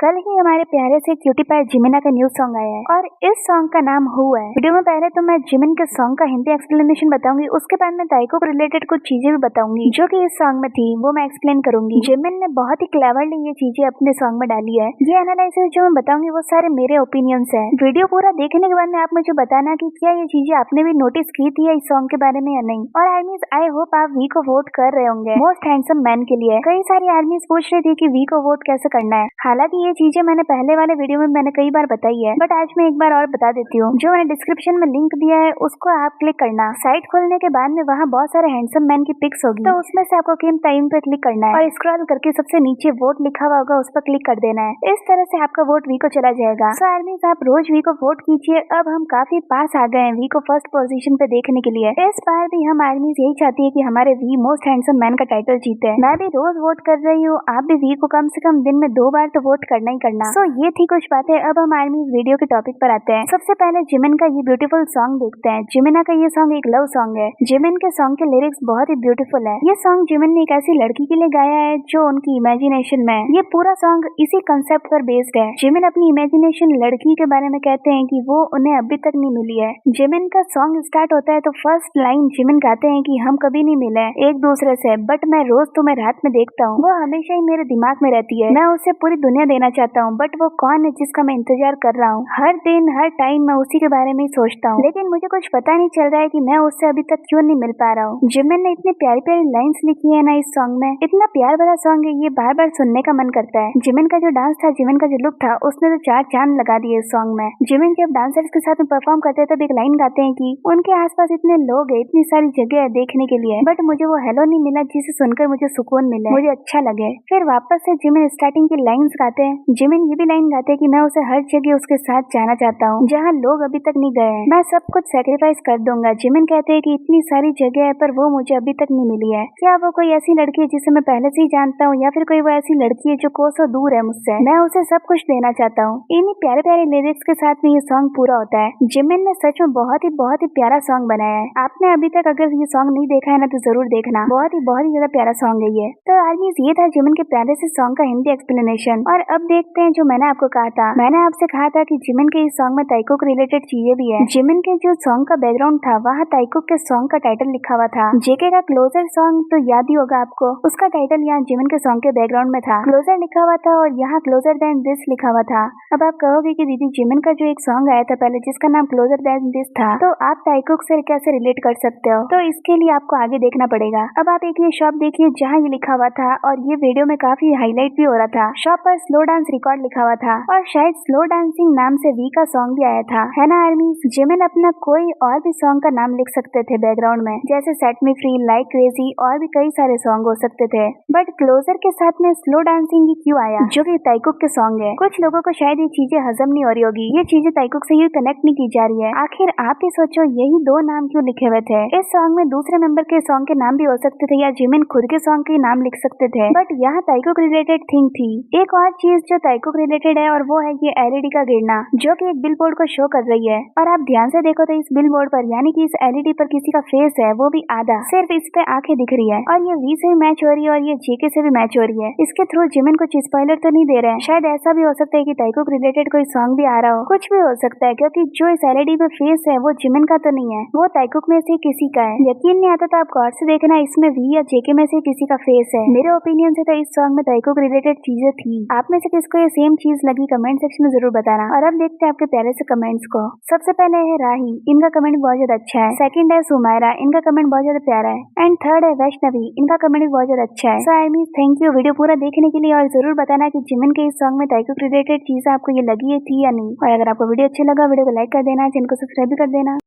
कल ही हमारे प्यारे से क्यूटी पाई जिमिना का न्यू सॉन्ग आया है और इस सॉन्ग का नाम हु है। वीडियो में पहले तो मैं जिमिन के सॉन्ग का हिंदी एक्सप्लेनेशन बताऊंगी, उसके बाद मैं ताइको को रिलेटेड कुछ चीजें भी बताऊंगी जो कि इस सॉन्ग में थी, वो मैं एक्सप्लेन करूंगी। जिमिन ने बहुत ही क्लेवरली ये चीजें अपने सॉन्ग में डाली है। ये एनालिसिस जो मैं बताऊंगी वो सारे मेरे ओपिनियंस है। वीडियो पूरा देखने के बाद में आप मुझे बताना कि क्या ये चीजें आपने भी नोटिस की थी इस सॉन्ग के बारे में या नहीं। और आर्मीज आई होप आप वी को वोट कर रहे होंगे मोस्ट हैंडसम मैन के लिए। कई सारी आर्मीज पूछ रही थी कि वी को वोट कैसे करना है। हालांकि ये चीजें मैंने पहले वाले वीडियो में मैंने कई बार बताई है, बट आज मैं एक बार और बता देती हूँ। जो मैंने डिस्क्रिप्शन में लिंक दिया है उसको आप क्लिक करना। साइट खोलने के बाद में वहाँ बहुत सारे हैंडसम मैन की पिक्स होगी, तो उसमें से आपको किम टाइम पे क्लिक करना है और स्क्रॉल करके सबसे नीचे वोट लिखा हुआ होगा उस पर क्लिक कर देना है। इस तरह से आपका वोट वी को चला जाएगा। सो आर्मीज आप रोज वी को वोट कीजिए। अब हम काफी पास आ गए हैं वी को फर्स्ट पोजीशन पे देखने के लिए। इस बार भी हम आर्मीज यही चाहती है कि हमारे वी मोस्ट हैंडसम मैन का टाइटल जीते। मैं भी रोज वोट कर रही हूँ, आप भी वी को कम से कम दिन में 2 बार तो वोट करना ही करना। सो ये थी कुछ बातें। अब हम आर्मीज वीडियो के टॉपिक पर आते हैं। सबसे पहले जिमिन का ये ब्यूटीफुल सॉन्ग देखते हैं। जिमिना का ये सॉन्ग एक लव सॉन्ग है। जिमिन के सॉन्ग के लिरिक्स बहुत ही ब्यूटीफुल है। ये सॉन्ग जिमिन ने एक ऐसी लड़की के लिए गाया है जो उनकी इमेजिनेशन में है। ये पूरा सॉन्ग इसी कंसेप्ट पर बेस्ड है। जिमिन अपनी इमेजिनेशन लड़की के बारे में कहते हैं कि वो उन्हें अभी तक नहीं मिली है। जिमिन का सॉन्ग स्टार्ट होता है तो फर्स्ट लाइन जिमिन गाते हैं कि हम कभी नहीं मिले एक दूसरे से, बट मैं रोज तुम्हें रात में देखता हूँ। वो हमेशा ही मेरे दिमाग में रहती है। मैं उसे पूरी दुनिया देना चाहता हूँ, बट वो कौन है जिसका मैं इंतजार कर रहा हूँ। हर दिन हर टाइम मैं उसी के बारे में ही सोचता हूँ, लेकिन मुझे कुछ पता नहीं चल रहा है कि मैं उससे अभी तक क्यों नहीं मिल पा रहा हूँ। जिमिन ने इतनी प्यारी प्यारी लाइंस लिखी है ना इस सॉन्ग में। इतना प्यार भरा सॉन्ग है, ये बार बार सुनने का मन करता है। जिमिन का जो डांस था, जिमिन का जो लुक था, उसने तो 4 चांद लगा दिए इस सॉन्ग में। जिमिन जब डांसर्स के साथ में परफॉर्म करते हैं तब एक लाइन गाते हैं कि उनके आसपास इतने लोग हैं, इतनी सारी जगह है देखने के लिए, बट मुझे वो हेलो नहीं मिला जिसे सुनकर मुझे सुकून मिले, मुझे अच्छा लगे। फिर वापस से जिमिन स्टार्टिंग की लाइंस गाते हैं। जिमिन ये भी लाइन गाते हैं कि मैं उसे हर जगह उसके साथ जाना चाहता हूँ जहाँ लोग अभी तक नहीं गए हैं। मैं सब कुछ सैक्रिफाइस कर दूंगा। जिमिन कहते हैं कि इतनी सारी जगह है पर वो मुझे अभी तक नहीं मिली है। क्या वो कोई ऐसी लड़की है जिसे मैं पहले से ही जानता हूँ, या फिर कोई वो ऐसी लड़की है जो कोसों दूर है मुझसे। मैं उसे सब कुछ देना चाहता हूँ। इन्हीं प्यारे प्यारे लिरिक्स के साथ में ये सॉन्ग पूरा होता है। जिमिन ने सच में बहुत ही प्यारा सॉन्ग बनाया है। आपने अभी तक अगर ये सॉन्ग नहीं देखा है ना तो जरूर देखना। बहुत ही ज्यादा प्यारा सॉन्ग है ये। तो आर्मीज ये था जिमिन के प्यारे से सॉन्ग का हिंदी एक्सप्लेनेशन। और अब देखते हैं जो मैंने आपको कहा था। मैंने आपसे कहा था कि जिमिन के इस सॉन्ग में ताइको को रिलेटेड चीजें भी है। जिमिन के जो सॉन्ग का बैकग्राउंड था वहाँ ताइको के सॉन्ग का टाइटल लिखा हुआ था। जेके का क्लोजर सॉन्ग तो याद ही होगा आपको, उसका टाइटल यहाँ जिमिन के सॉन्ग के बैकग्राउंड में था। क्लोजर लिखा हुआ था और यहाँ क्लोजर देन दिस लिखा हुआ था। अब आप कहोगे कि दीदी जिमिन का जो एक सॉन्ग आया था पहले जिसका नाम क्लोजर देन दिस था, तो आप ताइको से कैसे रिलेट कर सकते हो? तो इसके लिए आपको आगे देखना पड़ेगा। अब आप एक ये शॉप देखिए जहाँ ये लिखा हुआ था और ये वीडियो में काफी हाईलाइट भी हो रहा था। शॉप पर स्लो डांस रिकॉर्ड लिखा हुआ था और शायद स्लो डांसिंग नाम से वी का सॉन्ग भी आया था, है ना आर्मीज? जिमिन अपना कोई और भी सॉन्ग का नाम लिख सकते थे बैकग्राउंड में, जैसे सेट मी फ्री, लाइक क्रेजी और भी कई सारे सॉन्ग हो सकते थे, बट क्लोजर के साथ में स्लो डांसिंग ही क्यों आया जो कि ताइकुक के सॉन्ग है? कुछ लोगों को शायद ये चीजें हजम नहीं हो रही होगी, ये चीजें ताइकुक से ये कनेक्ट नहीं की जा रही है। आखिर आप ही सोचो, यही 2 नाम क्यों लिखे हुए थे? इस सॉन्ग में दूसरे मेंबर के सॉन्ग के नाम भी हो सकते थे या जिमिन खुद के सॉन्ग के नाम लिख सकते थे, बट यहाँ ताइकुक रिलेटेड थिंग थी। एक और चीज जो ताइकुक रिलेटेड है और वो है ये एलईडी का गिरना जो कि एक बिलबोर्ड को शो कर रही है। और आप ध्यान से देखो तो इस बिलबोर्ड पर यानी कि इस एलईडी पर किसी का फेस है, वो भी आधा, सिर्फ इस पे आंखें दिख रही है और ये वी से भी मैच हो रही है और ये जेके से भी मैच हो रही है। इसके थ्रू जिमिन कुछ स्पॉइलर तो नहीं दे रहे हैं। शायद ऐसा भी हो सकता है कि ताइकुक रिलेटेड कोई सॉन्ग भी आ रहा हो, कुछ भी हो सकता है, क्योंकि जो इस एलईडी में फेस है वो जिमिन का तो नहीं है, वो ताइकुक में से किसी का है। यकीन नहीं आता तो आप गौर से देखना, इसमें वी या जेके में से किसी का फेस है। मेरे ओपिनियन से तो इस सॉन्ग में ताइकुक रिलेटेड चीजें थी। आप में से किसको ये सेम चीज लगी कमेंट सेक्शन में जरूर बताना। और अब देखते हैं आपके प्यारे से कमेंट्स को। सबसे पहले है राही, इनका कमेंट बहुत ज्यादा अच्छा है। सेकंड है सुमायरा, इनका कमेंट बहुत ज्यादा प्यारा है। एंड थर्ड है वैष्णवी, इनका कमेंट भी बहुत ज्यादा अच्छा है। So I mean thank you video पूरा देखने के लिए और जरूर बताना कि जिमिन के इस सॉन्ग में ताइकुक रिलेटेड चीज आपको ये लगी है थी या नहीं। और अगर आपको वीडियो अच्छा लगा वीडियो को लाइक कर देना, चैनल को सब्सक्राइब भी कर देना।